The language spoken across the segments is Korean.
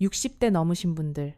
60대 넘으신 분들,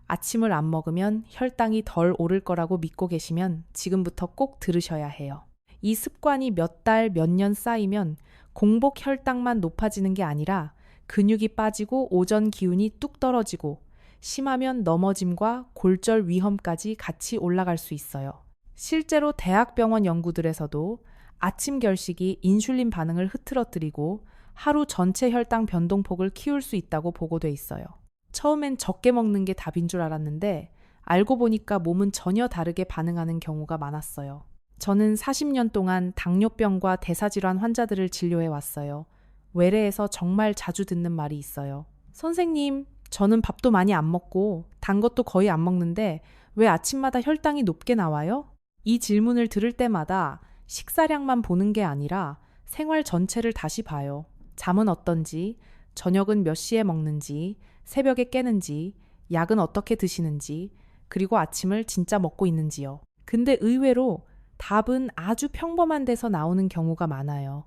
아침을 안 먹으면 혈당이 덜 오를 거라고 믿고 계시면 지금부터 꼭 들으셔야 해요. 이 습관이 몇 달, 몇 년 쌓이면 공복 혈당만 높아지는 게 아니라 근육이 빠지고 오전 기운이 뚝 떨어지고 심하면 넘어짐과 골절 위험까지 같이 올라갈 수 있어요. 실제로 대학병원 연구들에서도 아침 결식이 인슐린 반응을 흐트러뜨리고 하루 전체 혈당 변동폭을 키울 수 있다고 보고돼 있어요. 처음엔 적게 먹는 게 답인 줄 알았는데 알고 보니까 몸은 전혀 다르게 반응하는 경우가 많았어요. 저는 40년 동안 당뇨병과 대사질환 환자들을 진료해 왔어요. 외래에서 정말 자주 듣는 말이 있어요. 선생님, 저는 밥도 많이 안 먹고 단 것도 거의 안 먹는데 왜 아침마다 혈당이 높게 나와요? 이 질문을 들을 때마다 식사량만 보는 게 아니라 생활 전체를 다시 봐요. 잠은 어떤지, 저녁은 몇 시에 먹는지, 새벽에 깨는지, 약은 어떻게 드시는지, 그리고 아침을 진짜 먹고 있는지요. 근데 의외로 답은 아주 평범한 데서 나오는 경우가 많아요.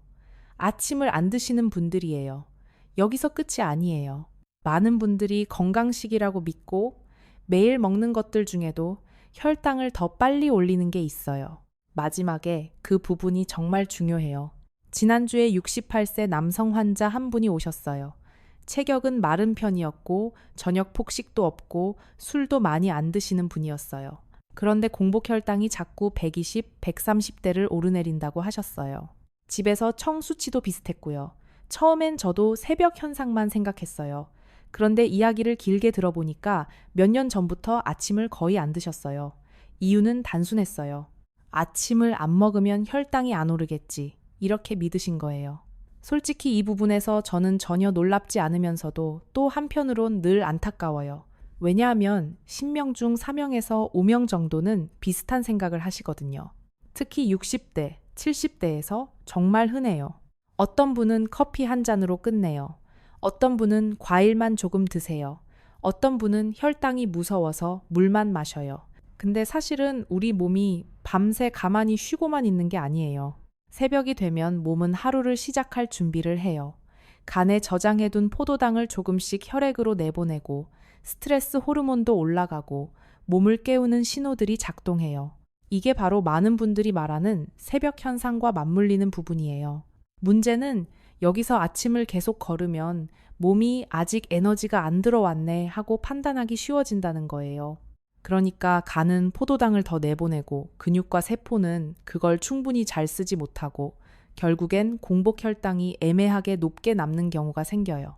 아침을 안 드시는 분들이에요. 여기서 끝이 아니에요. 많은 분들이 건강식이라고 믿고 매일 먹는 것들 중에도 혈당을 더 빨리 올리는 게 있어요. 마지막에 그 부분이 정말 중요해요. 지난주에 68세 남성 환자 한 분이 오셨어요. 체격은 마른 편이었고 저녁 폭식도 없고 술도 많이 안 드시는 분이었어요. 그런데 공복 혈당이 자꾸 120, 130대를 오르내린다고 하셨어요. 집에서 청 수치도 비슷했고요. 처음엔 저도 새벽 현상만 생각했어요. 그런데 이야기를 길게 들어보니까 몇 년 전부터 아침을 거의 안 드셨어요. 이유는 단순했어요. 아침을 안 먹으면 혈당이 안 오르겠지. 이렇게 믿으신 거예요. 솔직히 이 부분에서 저는 전혀 놀랍지 않으면서도 또 한편으론 늘 안타까워요. 왜냐하면 10명 중 4명에서 5명 정도는 비슷한 생각을 하시거든요. 특히 60대, 70대에서 정말 흔해요. 어떤 분은 커피 한 잔으로 끝내요. 어떤 분은 과일만 조금 드세요. 어떤 분은 혈당이 무서워서 물만 마셔요. 근데 사실은 우리 몸이 밤새 가만히 쉬고만 있는 게 아니에요. 새벽이 되면 몸은 하루를 시작할 준비를 해요. 간에 저장해둔 포도당을 조금씩 혈액으로 내보내고 스트레스 호르몬도 올라가고 몸을 깨우는 신호들이 작동해요. 이게 바로 많은 분들이 말하는 새벽 현상과 맞물리는 부분이에요. 문제는 여기서 아침을 계속 걸으면 몸이 아직 에너지가 안 들어왔네 하고 판단하기 쉬워진다는 거예요. 그러니까 간은 포도당을 더 내보내고 근육과 세포는 그걸 충분히 잘 쓰지 못하고 결국엔 공복 혈당이 애매하게 높게 남는 경우가 생겨요.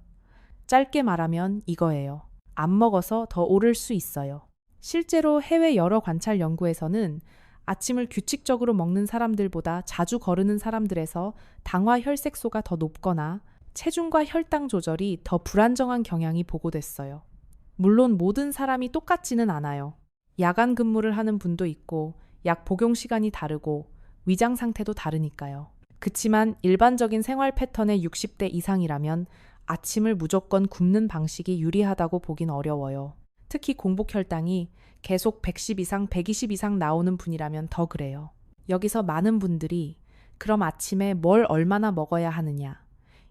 짧게 말하면 이거예요. 안 먹어서 더 오를 수 있어요. 실제로 해외 여러 관찰 연구에서는 아침을 규칙적으로 먹는 사람들보다 자주 거르는 사람들에서 당화 혈색소가 더 높거나 체중과 혈당 조절이 더 불안정한 경향이 보고됐어요. 물론 모든 사람이 똑같지는 않아요. 야간 근무를 하는 분도 있고 약 복용 시간이 다르고 위장 상태도 다르니까요. 그치만 일반적인 생활 패턴의 60대 이상이라면 아침을 무조건 굶는 방식이 유리하다고 보긴 어려워요. 특히 공복 혈당이 계속 110 이상, 120 이상 나오는 분이라면 더 그래요. 여기서 많은 분들이 그럼 아침에 뭘 얼마나 먹어야 하느냐?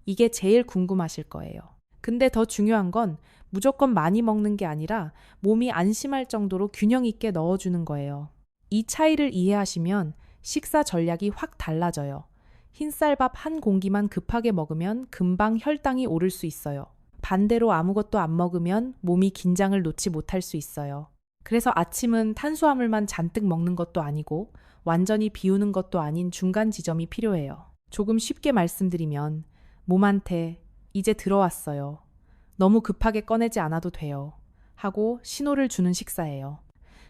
이게 제일 궁금하실 거예요. 근데 더 중요한 건 무조건 많이 먹는 게 아니라 몸이 안심할 정도로 균형 있게 넣어주는 거예요. 이 차이를 이해하시면 식사 전략이 확 달라져요. 흰쌀밥 한 공기만 급하게 먹으면 금방 혈당이 오를 수 있어요. 반대로 아무것도 안 먹으면 몸이 긴장을 놓지 못할 수 있어요. 그래서 아침은 탄수화물만 잔뜩 먹는 것도 아니고 완전히 비우는 것도 아닌 중간 지점이 필요해요. 조금 쉽게 말씀드리면 몸한테 이제 들어왔어요. 너무 급하게 꺼내지 않아도 돼요. 하고 신호를 주는 식사예요.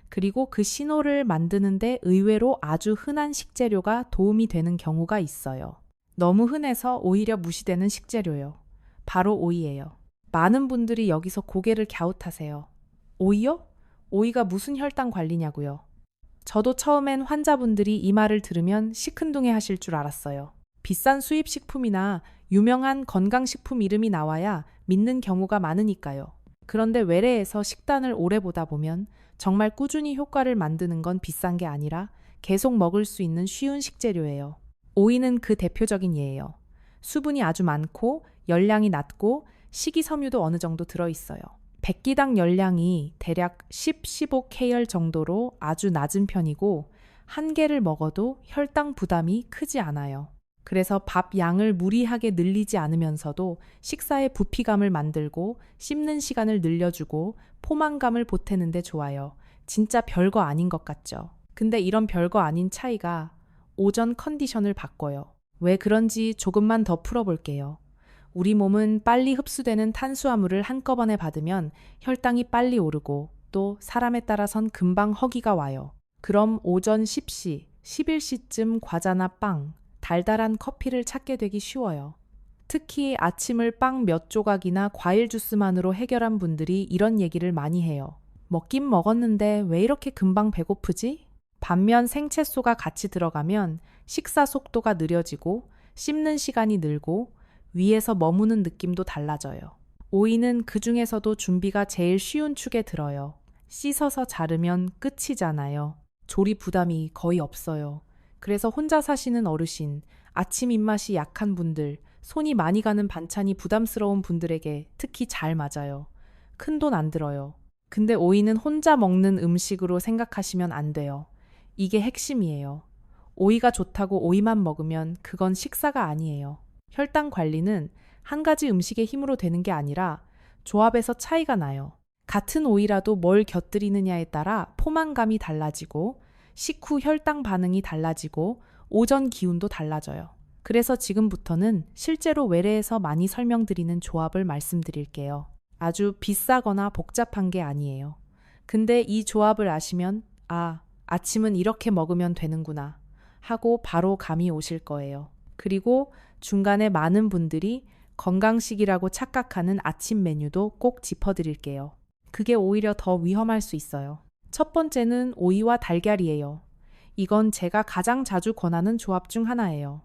그리고 그 신호를 만드는데 의외로 아주 흔한 식재료가 도움이 되는 경우가 있어요. 너무 흔해서 오히려 무시되는 식재료요. 바로 오이예요. 많은 분들이 여기서 고개를 갸웃하세요. 오이요? 오이가 무슨 혈당 관리냐고요. 저도 처음엔 환자분들이 이 말을 들으면 시큰둥해 하실 줄 알았어요. 비싼 수입 식품이나 유명한 건강식품 이름이 나와야 믿는 경우가 많으니까요. 그런데 외래에서 식단을 오래 보다 보면 정말 꾸준히 효과를 만드는 건 비싼 게 아니라 계속 먹을 수 있는 쉬운 식재료예요. 오이는 그 대표적인 예예요. 수분이 아주 많고 열량이 낮고 식이섬유도 어느 정도 들어있어요. 백기당 열량이 대략 10-15kcal 정도로 아주 낮은 편이고 한 개를 먹어도 혈당 부담이 크지 않아요. 그래서 밥 양을 무리하게 늘리지 않으면서도 식사의 부피감을 만들고 씹는 시간을 늘려주고 포만감을 보태는 데 좋아요. 진짜 별거 아닌 것 같죠? 근데 이런 별거 아닌 차이가 오전 컨디션을 바꿔요. 왜 그런지 조금만 더 풀어볼게요. 우리 몸은 빨리 흡수되는 탄수화물을 한꺼번에 받으면 혈당이 빨리 오르고 또 사람에 따라선 금방 허기가 와요. 그럼 오전 10시, 11시쯤 과자나 빵, 달달한 커피를 찾게 되기 쉬워요. 특히 아침을 빵 몇 조각이나 과일 주스만으로 해결한 분들이 이런 얘기를 많이 해요. 먹긴 먹었는데 왜 이렇게 금방 배고프지? 반면 생채소가 같이 들어가면 식사 속도가 느려지고 씹는 시간이 늘고 위에서 머무는 느낌도 달라져요. 오이는 그 중에서도 준비가 제일 쉬운 축에 들어요. 씻어서 자르면 끝이잖아요. 조리 부담이 거의 없어요. 그래서 혼자 사시는 어르신, 아침 입맛이 약한 분들, 손이 많이 가는 반찬이 부담스러운 분들에게 특히 잘 맞아요. 큰 돈 안 들어요. 근데 오이는 혼자 먹는 음식으로 생각하시면 안 돼요. 이게 핵심이에요. 오이가 좋다고 오이만 먹으면 그건 식사가 아니에요. 혈당 관리는 한 가지 음식의 힘으로 되는 게 아니라 조합에서 차이가 나요. 같은 오이라도 뭘 곁들이느냐에 따라 포만감이 달라지고 식후 혈당 반응이 달라지고 오전 기운도 달라져요. 그래서 지금부터는 실제로 외래에서 많이 설명드리는 조합을 말씀드릴게요. 아주 비싸거나 복잡한 게 아니에요. 근데 이 조합을 아시면 아침은 이렇게 먹으면 되는구나 하고 바로 감이 오실 거예요. 그리고 중간에 많은 분들이 건강식이라고 착각하는 아침 메뉴도 꼭 짚어드릴게요. 그게 오히려 더 위험할 수 있어요. 첫 번째는 오이와 달걀이에요. 이건 제가 가장 자주 권하는 조합 중 하나예요.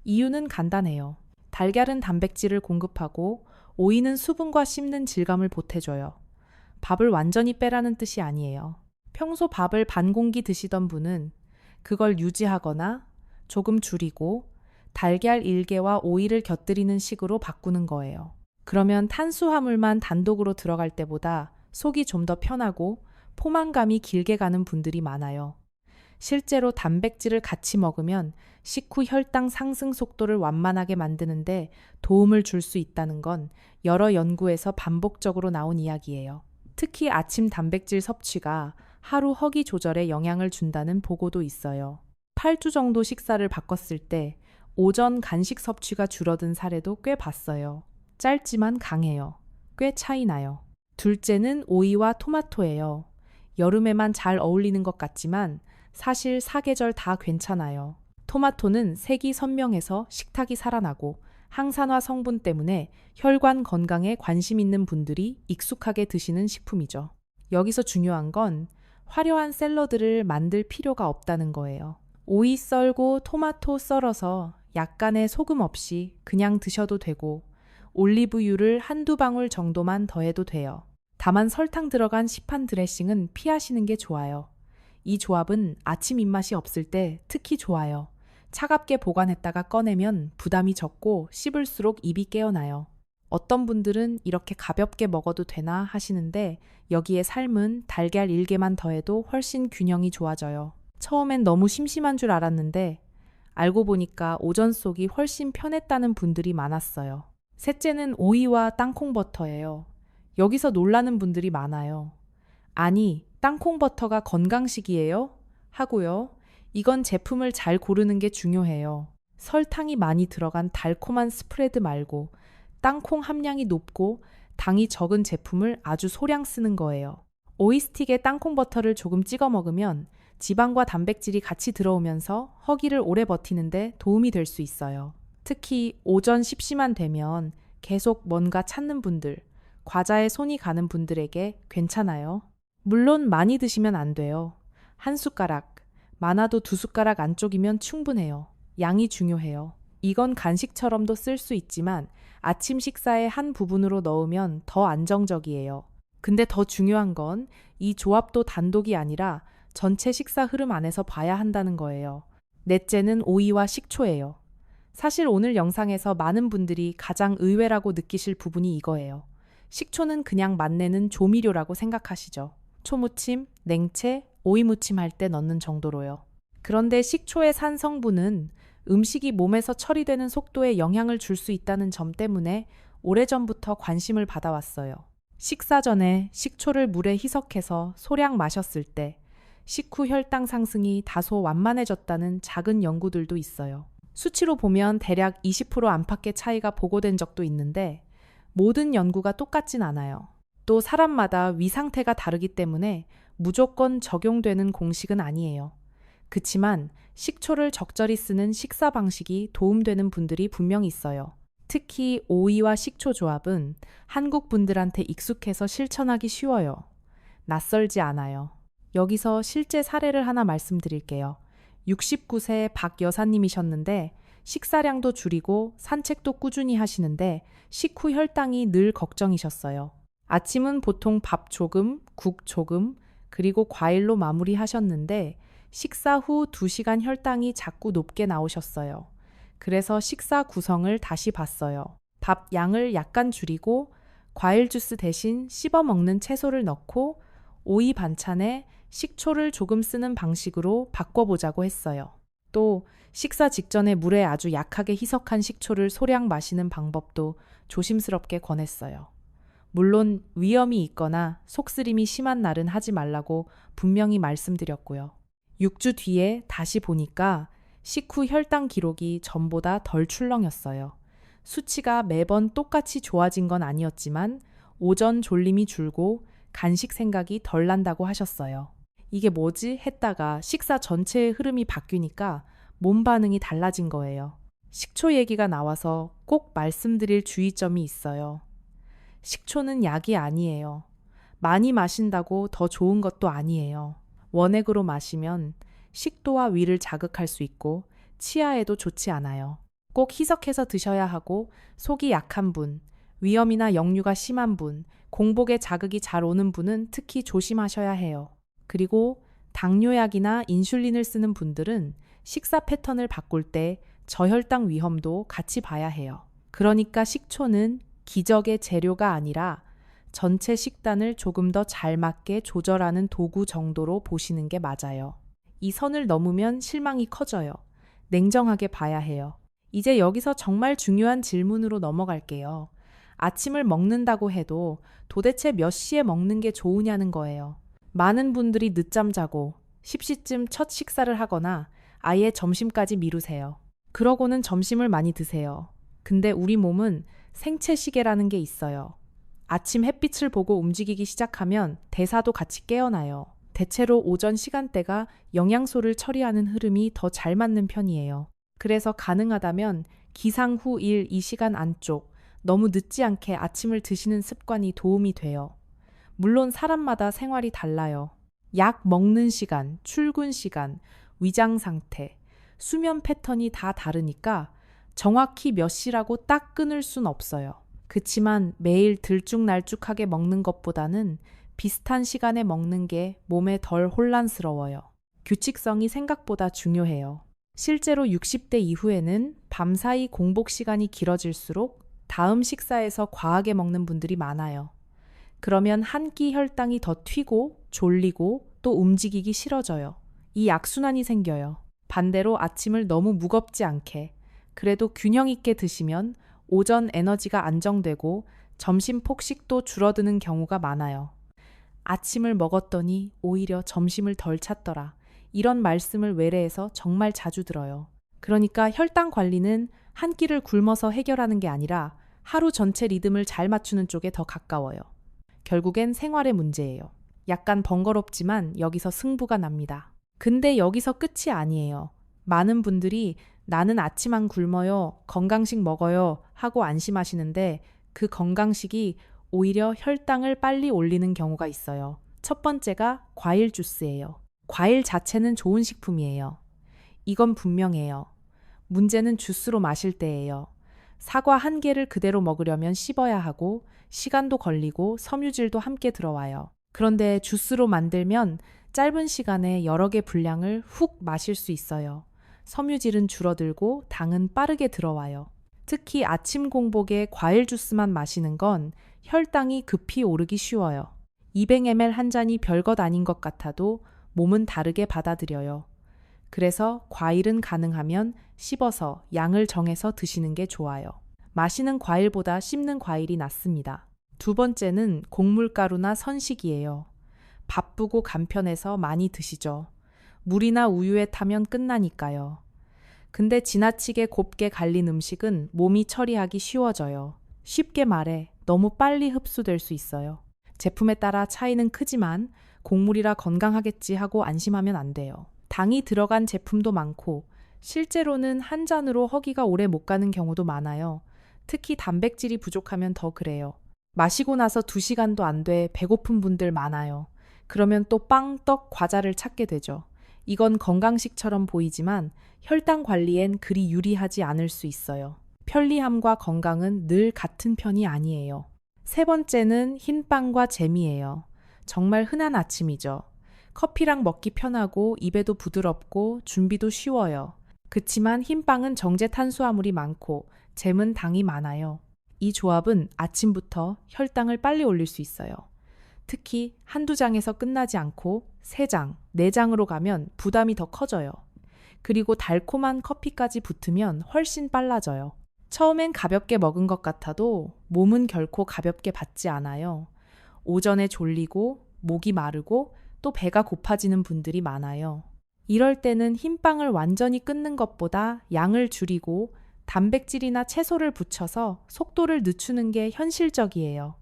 이유는 간단해요. 달걀은 단백질을 공급하고 오이는 수분과 씹는 질감을 보태줘요. 밥을 완전히 빼라는 뜻이 아니에요. 평소 밥을 반 공기 드시던 분은 그걸 유지하거나 조금 줄이고 달걀 1개와 오이를 곁들이는 식으로 바꾸는 거예요. 그러면 탄수화물만 단독으로 들어갈 때보다 속이 좀 더 편하고 포만감이 길게 가는 분들이 많아요. 실제로 단백질을 같이 먹으면 식후 혈당 상승 속도를 완만하게 만드는데 도움을 줄 수 있다는 건 여러 연구에서 반복적으로 나온 이야기예요. 특히 아침 단백질 섭취가 하루 허기 조절에 영향을 준다는 보고도 있어요. 8주 정도 식사를 바꿨을 때 오전 간식 섭취가 줄어든 사례도 꽤 봤어요. 짧지만 강해요. 꽤 차이 나요. 둘째는 오이와 토마토예요. 여름에만 잘 어울리는 것 같지만 사실 사계절 다 괜찮아요. 토마토는 색이 선명해서 식탁이 살아나고 항산화 성분 때문에 혈관 건강에 관심 있는 분들이 익숙하게 드시는 식품이죠. 여기서 중요한 건 화려한 샐러드를 만들 필요가 없다는 거예요. 오이 썰고 토마토 썰어서 약간의 소금 없이 그냥 드셔도 되고 올리브유를 한두 방울 정도만 더해도 돼요. 다만 설탕 들어간 시판 드레싱은 피하시는 게 좋아요. 이 조합은 아침 입맛이 없을 때 특히 좋아요. 차갑게 보관했다가 꺼내면 부담이 적고 씹을수록 입이 깨어나요. 어떤 분들은 이렇게 가볍게 먹어도 되나 하시는데 여기에 삶은 달걀 1개만 더해도 훨씬 균형이 좋아져요. 처음엔 너무 심심한 줄 알았는데 알고 보니까 오전 속이 훨씬 편했다는 분들이 많았어요. 셋째는 오이와 땅콩버터예요. 여기서 놀라는 분들이 많아요. 아니, 땅콩버터가 건강식이에요? 하고요. 이건 제품을 잘 고르는 게 중요해요. 설탕이 많이 들어간 달콤한 스프레드 말고 땅콩 함량이 높고 당이 적은 제품을 아주 소량 쓰는 거예요. 오이 스틱에 땅콩버터를 조금 찍어 먹으면 지방과 단백질이 같이 들어오면서 허기를 오래 버티는데 도움이 될 수 있어요. 특히 오전 10시만 되면 계속 뭔가 찾는 분들, 과자에 손이 가는 분들에게 괜찮아요. 물론 많이 드시면 안 돼요. 한 숟가락, 많아도 2숟가락 안쪽이면 충분해요. 양이 중요해요. 이건 간식처럼도 쓸 수 있지만 아침 식사의 한 부분으로 넣으면 더 안정적이에요. 근데 더 중요한 건 이 조합도 단독이 아니라 전체 식사 흐름 안에서 봐야 한다는 거예요. 넷째는 오이와 식초예요. 사실 오늘 영상에서 많은 분들이 가장 의외라고 느끼실 부분이 이거예요. 식초는 그냥 맛내는 조미료라고 생각하시죠. 초무침, 냉채, 오이무침 할 때 넣는 정도로요. 그런데 식초의 산 성분은 음식이 몸에서 처리되는 속도에 영향을 줄 수 있다는 점 때문에 오래전부터 관심을 받아왔어요. 식사 전에 식초를 물에 희석해서 소량 마셨을 때 식후 혈당 상승이 다소 완만해졌다는 작은 연구들도 있어요. 수치로 보면 대략 20% 안팎의 차이가 보고된 적도 있는데 모든 연구가 똑같진 않아요. 또 사람마다 위 상태가 다르기 때문에 무조건 적용되는 공식은 아니에요. 그치만 식초를 적절히 쓰는 식사 방식이 도움되는 분들이 분명히 있어요. 특히 오이와 식초 조합은 한국 분들한테 익숙해서 실천하기 쉬워요. 낯설지 않아요. 여기서 실제 사례를 하나 말씀드릴게요. 69세 박 여사님이셨는데 식사량도 줄이고 산책도 꾸준히 하시는데 식후 혈당이 늘 걱정이셨어요. 아침은 보통 밥 조금, 국 조금, 그리고 과일로 마무리하셨는데 식사 후 2시간 혈당이 자꾸 높게 나오셨어요. 그래서 식사 구성을 다시 봤어요. 밥 양을 약간 줄이고 과일 주스 대신 씹어 먹는 채소를 넣고 오이 반찬에 식초를 조금 쓰는 방식으로 바꿔보자고 했어요. 또 식사 직전에 물에 아주 약하게 희석한 식초를 소량 마시는 방법도 조심스럽게 권했어요. 물론 위염이 있거나 속쓰림이 심한 날은 하지 말라고 분명히 말씀드렸고요. 6주 뒤에 다시 보니까 식후 혈당 기록이 전보다 덜 출렁였어요. 수치가 매번 똑같이 좋아진 건 아니었지만 오전 졸림이 줄고 간식 생각이 덜 난다고 하셨어요. 이게 뭐지? 했다가 식사 전체의 흐름이 바뀌니까 몸 반응이 달라진 거예요. 식초 얘기가 나와서 꼭 말씀드릴 주의점이 있어요. 식초는 약이 아니에요. 많이 마신다고 더 좋은 것도 아니에요. 원액으로 마시면 식도와 위를 자극할 수 있고 치아에도 좋지 않아요. 꼭 희석해서 드셔야 하고 속이 약한 분, 위염이나 역류가 심한 분, 공복에 자극이 잘 오는 분은 특히 조심하셔야 해요. 그리고 당뇨약이나 인슐린을 쓰는 분들은 식사 패턴을 바꿀 때 저혈당 위험도 같이 봐야 해요. 그러니까 식초는 기적의 재료가 아니라 전체 식단을 조금 더 잘 맞게 조절하는 도구 정도로 보시는 게 맞아요. 이 선을 넘으면 실망이 커져요. 냉정하게 봐야 해요. 이제 여기서 정말 중요한 질문으로 넘어갈게요. 아침을 먹는다고 해도 도대체 몇 시에 먹는 게 좋으냐는 거예요. 많은 분들이 늦잠 자고 10시쯤 첫 식사를 하거나 아예 점심까지 미루세요. 그러고는 점심을 많이 드세요. 근데 우리 몸은 생체 시계라는 게 있어요. 아침 햇빛을 보고 움직이기 시작하면 대사도 같이 깨어나요. 대체로 오전 시간대가 영양소를 처리하는 흐름이 더 잘 맞는 편이에요. 그래서 가능하다면 기상 후 1, 2시간 안쪽 너무 늦지 않게 아침을 드시는 습관이 도움이 돼요. 물론 사람마다 생활이 달라요. 약 먹는 시간, 출근 시간, 위장 상태, 수면 패턴이 다 다르니까 정확히 몇 시라고 딱 끊을 순 없어요. 그치만 매일 들쭉날쭉하게 먹는 것보다는 비슷한 시간에 먹는 게 몸에 덜 혼란스러워요. 규칙성이 생각보다 중요해요. 실제로 60대 이후에는 밤사이 공복 시간이 길어질수록 다음 식사에서 과하게 먹는 분들이 많아요. 그러면 한 끼 혈당이 더 튀고 졸리고 또 움직이기 싫어져요. 이 악순환이 생겨요. 반대로 아침을 너무 무겁지 않게 그래도 균형 있게 드시면 오전 에너지가 안정되고 점심 폭식도 줄어드는 경우가 많아요. 아침을 먹었더니 오히려 점심을 덜 찾더라. 이런 말씀을 외래에서 정말 자주 들어요. 그러니까 혈당 관리는 한 끼를 굶어서 해결하는 게 아니라 하루 전체 리듬을 잘 맞추는 쪽에 더 가까워요. 결국엔 생활의 문제예요. 약간 번거롭지만 여기서 승부가 납니다. 근데 여기서 끝이 아니에요. 많은 분들이 나는 아침 안 굶어요, 건강식 먹어요 하고 안심하시는데 그 건강식이 오히려 혈당을 빨리 올리는 경우가 있어요. 첫 번째가 과일 주스예요. 과일 자체는 좋은 식품이에요. 이건 분명해요. 문제는 주스로 마실 때예요. 사과 한 개를 그대로 먹으려면 씹어야 하고 시간도 걸리고 섬유질도 함께 들어와요. 그런데 주스로 만들면 짧은 시간에 여러 개 분량을 훅 마실 수 있어요. 섬유질은 줄어들고 당은 빠르게 들어와요. 특히 아침 공복에 과일 주스만 마시는 건 혈당이 급히 오르기 쉬워요. 200ml 한 잔이 별것 아닌 것 같아도 몸은 다르게 받아들여요. 그래서 과일은 가능하면 씹어서 양을 정해서 드시는 게 좋아요. 마시는 과일보다 씹는 과일이 낫습니다. 두 번째는 곡물가루나 선식이에요. 바쁘고 간편해서 많이 드시죠. 물이나 우유에 타면 끝나니까요. 근데 지나치게 곱게 갈린 음식은 몸이 처리하기 쉬워져요. 쉽게 말해 너무 빨리 흡수될 수 있어요. 제품에 따라 차이는 크지만 곡물이라 건강하겠지 하고 안심하면 안 돼요. 당이 들어간 제품도 많고 실제로는 한 잔으로 허기가 오래 못 가는 경우도 많아요. 특히 단백질이 부족하면 더 그래요. 마시고 나서 2시간도 안 돼 배고픈 분들 많아요. 그러면 또 빵, 떡, 과자를 찾게 되죠. 이건 건강식처럼 보이지만 혈당 관리엔 그리 유리하지 않을 수 있어요. 편리함과 건강은 늘 같은 편이 아니에요. 세 번째는 흰빵과 잼이에요. 정말 흔한 아침이죠. 커피랑 먹기 편하고 입에도 부드럽고 준비도 쉬워요. 그치만 흰빵은 정제 탄수화물이 많고 잼은 당이 많아요. 이 조합은 아침부터 혈당을 빨리 올릴 수 있어요. 특히 한두 장에서 끝나지 않고 3장, 4장으로 가면 부담이 더 커져요. 그리고 달콤한 커피까지 붙으면 훨씬 빨라져요. 처음엔 가볍게 먹은 것 같아도 몸은 결코 가볍게 받지 않아요. 오전에 졸리고 목이 마르고 또 배가 고파지는 분들이 많아요. 이럴 때는 흰빵을 완전히 끊는 것보다 양을 줄이고 단백질이나 채소를 붙여서 속도를 늦추는 게 현실적이에요.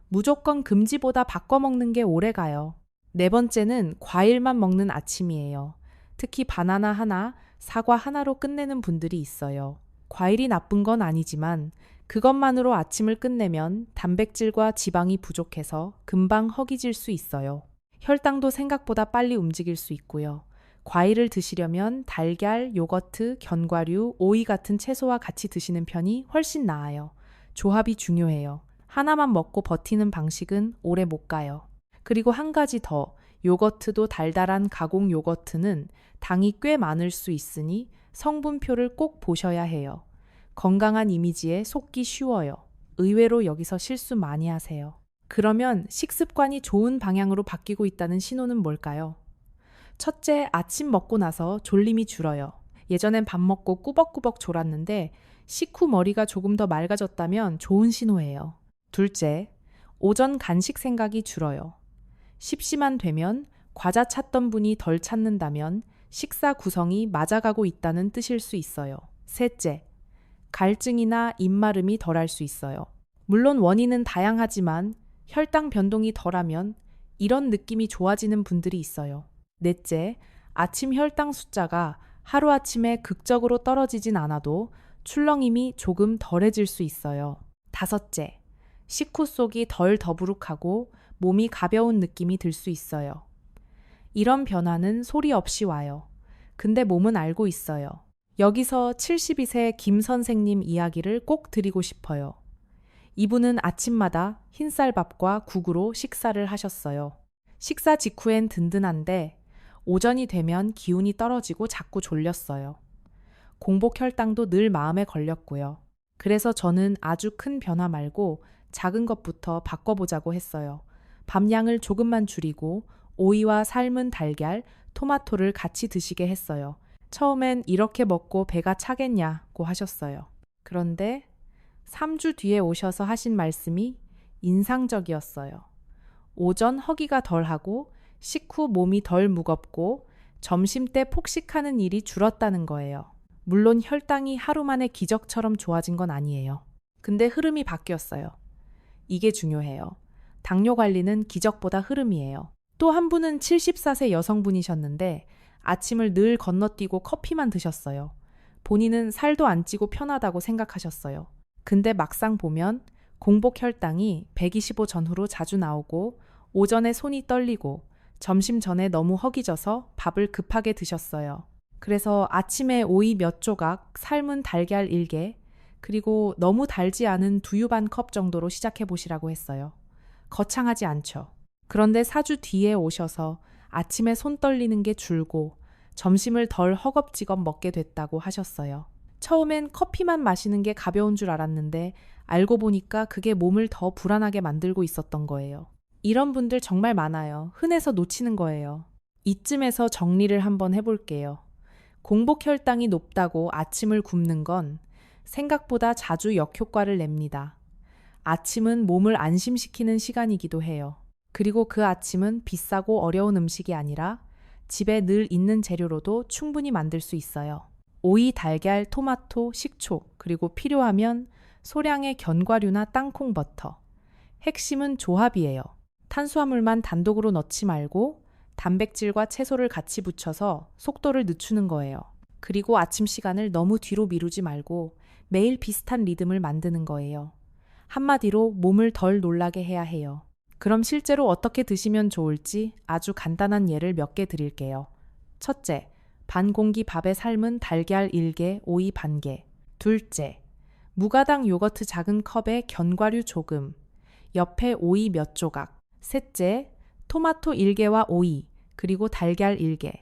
무조건 금지보다 바꿔 먹는 게 오래 가요. 네 번째는 과일만 먹는 아침이에요. 특히 바나나 하나, 사과 하나로 끝내는 분들이 있어요. 과일이 나쁜 건 아니지만 그것만으로 아침을 끝내면 단백질과 지방이 부족해서 금방 허기질 수 있어요. 혈당도 생각보다 빨리 움직일 수 있고요. 과일을 드시려면 달걀, 요거트, 견과류, 오이 같은 채소와 같이 드시는 편이 훨씬 나아요. 조합이 중요해요. 하나만 먹고 버티는 방식은 오래 못 가요. 그리고 한 가지 더, 요거트도 달달한 가공 요거트는 당이 꽤 많을 수 있으니 성분표를 꼭 보셔야 해요. 건강한 이미지에 속기 쉬워요. 의외로 여기서 실수 많이 하세요. 그러면 식습관이 좋은 방향으로 바뀌고 있다는 신호는 뭘까요? 첫째, 아침 먹고 나서 졸림이 줄어요. 예전엔 밥 먹고 꾸벅꾸벅 졸았는데 식후 머리가 조금 더 맑아졌다면 좋은 신호예요. 둘째, 오전 간식 생각이 줄어요. 십시만 되면 과자 찾던 분이 덜 찾는다면 식사 구성이 맞아가고 있다는 뜻일 수 있어요. 셋째, 갈증이나 입마름이 덜할 수 있어요. 물론 원인은 다양하지만 혈당 변동이 덜하면 이런 느낌이 좋아지는 분들이 있어요. 넷째, 아침 혈당 숫자가 하루아침에 극적으로 떨어지진 않아도 출렁임이 조금 덜해질 수 있어요. 다섯째, 식후 속이 덜 더부룩하고 몸이 가벼운 느낌이 들 수 있어요. 이런 변화는 소리 없이 와요. 근데 몸은 알고 있어요. 여기서 72세 김 선생님 이야기를 꼭 드리고 싶어요. 이분은 아침마다 흰쌀밥과 국으로 식사를 하셨어요. 식사 직후엔 든든한데 오전이 되면 기운이 떨어지고 자꾸 졸렸어요. 공복 혈당도 늘 마음에 걸렸고요. 그래서 저는 아주 큰 변화 말고 작은 것부터 바꿔보자고 했어요. 밥량을 조금만 줄이고 오이와 삶은 달걀, 토마토를 같이 드시게 했어요. 처음엔 이렇게 먹고 배가 차겠냐고 하셨어요. 그런데 3주 뒤에 오셔서 하신 말씀이 인상적이었어요. 오전 허기가 덜하고 식후 몸이 덜 무겁고 점심때 폭식하는 일이 줄었다는 거예요. 물론 혈당이 하루 만에 기적처럼 좋아진 건 아니에요. 근데 흐름이 바뀌었어요. 이게 중요해요. 당뇨 관리는 기적보다 흐름이에요. 또 한 분은 74세 여성분이셨는데 아침을 늘 건너뛰고 커피만 드셨어요. 본인은 살도 안 찌고 편하다고 생각하셨어요. 근데 막상 보면 공복 혈당이 125 전후로 자주 나오고 오전에 손이 떨리고 점심 전에 너무 허기져서 밥을 급하게 드셨어요. 그래서 아침에 오이 몇 조각, 삶은 달걀 1개, 그리고 너무 달지 않은 두유 반 컵 정도로 시작해 보시라고 했어요. 거창하지 않죠. 그런데 4주 뒤에 오셔서 아침에 손 떨리는 게 줄고 점심을 덜 허겁지겁 먹게 됐다고 하셨어요. 처음엔 커피만 마시는 게 가벼운 줄 알았는데 알고 보니까 그게 몸을 더 불안하게 만들고 있었던 거예요. 이런 분들 정말 많아요. 흔해서 놓치는 거예요. 이쯤에서 정리를 한번 해볼게요. 공복 혈당이 높다고 아침을 굶는 건 생각보다 자주 역효과를 냅니다. 아침은 몸을 안심시키는 시간이기도 해요. 그리고 그 아침은 비싸고 어려운 음식이 아니라 집에 늘 있는 재료로도 충분히 만들 수 있어요. 오이, 달걀, 토마토, 식초, 그리고 필요하면 소량의 견과류나 땅콩 버터. 핵심은 조합이에요. 탄수화물만 단독으로 넣지 말고 단백질과 채소를 같이 붙여서 속도를 늦추는 거예요. 그리고 아침 시간을 너무 뒤로 미루지 말고 매일 비슷한 리듬을 만드는 거예요. 한마디로 몸을 덜 놀라게 해야 해요. 그럼 실제로 어떻게 드시면 좋을지 아주 간단한 예를 몇 개 드릴게요. 첫째, 반 공기 밥에 삶은 달걀 1개, 오이 반 개. 둘째, 무가당 요거트 작은 컵에 견과류 조금, 옆에 오이 몇 조각. 셋째, 토마토 1개와 오이, 그리고 달걀 1개.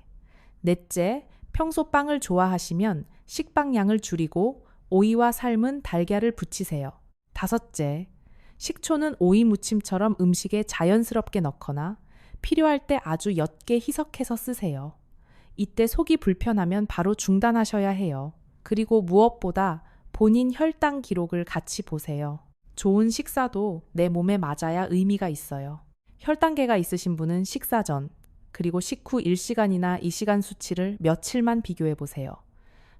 넷째, 평소 빵을 좋아하시면 식빵량을 줄이고 오이와 삶은 달걀을 붙이세요. 다섯째, 식초는 오이 무침처럼 음식에 자연스럽게 넣거나 필요할 때 아주 옅게 희석해서 쓰세요. 이때 속이 불편하면 바로 중단하셔야 해요. 그리고 무엇보다 본인 혈당 기록을 같이 보세요. 좋은 식사도 내 몸에 맞아야 의미가 있어요. 혈당계가 있으신 분은 식사 전, 그리고 식후 1시간이나 2시간 수치를 며칠만 비교해 보세요.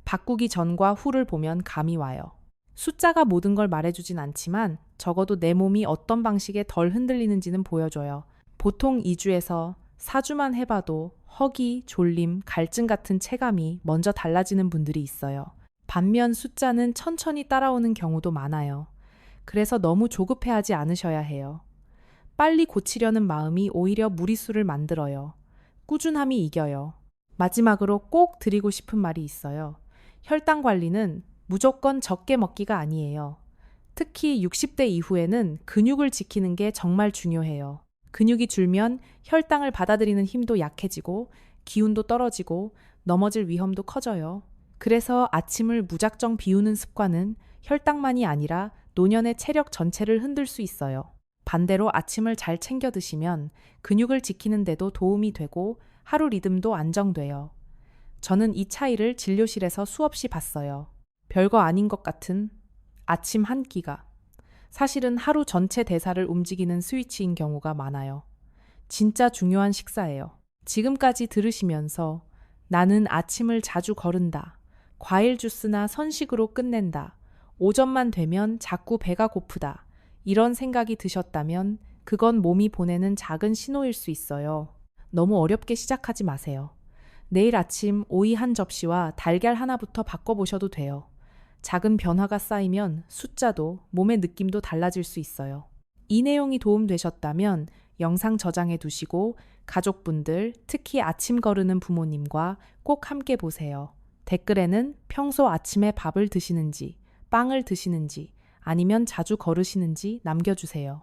바꾸기 전과 후를 보면 감이 와요. 숫자가 모든 걸 말해주진 않지만 적어도 내 몸이 어떤 방식에 덜 흔들리는지는 보여줘요. 보통 2주에서 4주만 해봐도 허기, 졸림, 갈증 같은 체감이 먼저 달라지는 분들이 있어요. 반면 숫자는 천천히 따라오는 경우도 많아요. 그래서 너무 조급해하지 않으셔야 해요. 빨리 고치려는 마음이 오히려 무리수를 만들어요. 꾸준함이 이겨요. 마지막으로 꼭 드리고 싶은 말이 있어요. 혈당 관리는 무조건 적게 먹기가 아니에요. 특히 60대 이후에는 근육을 지키는 게 정말 중요해요. 근육이 줄면 혈당을 받아들이는 힘도 약해지고 기운도 떨어지고 넘어질 위험도 커져요. 그래서 아침을 무작정 비우는 습관은 혈당만이 아니라 노년의 체력 전체를 흔들 수 있어요. 반대로 아침을 잘 챙겨 드시면 근육을 지키는 데도 도움이 되고 하루 리듬도 안정돼요. 저는 이 차이를 진료실에서 수없이 봤어요. 별거 아닌 것 같은 아침 한 끼가 사실은 하루 전체 대사를 움직이는 스위치인 경우가 많아요. 진짜 중요한 식사예요. 지금까지 들으시면서 나는 아침을 자주 거른다. 과일 주스나 선식으로 끝낸다. 오전만 되면 자꾸 배가 고프다. 이런 생각이 드셨다면 그건 몸이 보내는 작은 신호일 수 있어요. 너무 어렵게 시작하지 마세요. 내일 아침 오이 한 접시와 달걀 하나부터 바꿔보셔도 돼요. 작은 변화가 쌓이면 숫자도 몸의 느낌도 달라질 수 있어요. 이 내용이 도움되셨다면 영상 저장해 두시고 가족분들, 특히 아침 거르는 부모님과 꼭 함께 보세요. 댓글에는 평소 아침에 밥을 드시는지, 빵을 드시는지, 아니면 자주 거르시는지 남겨주세요.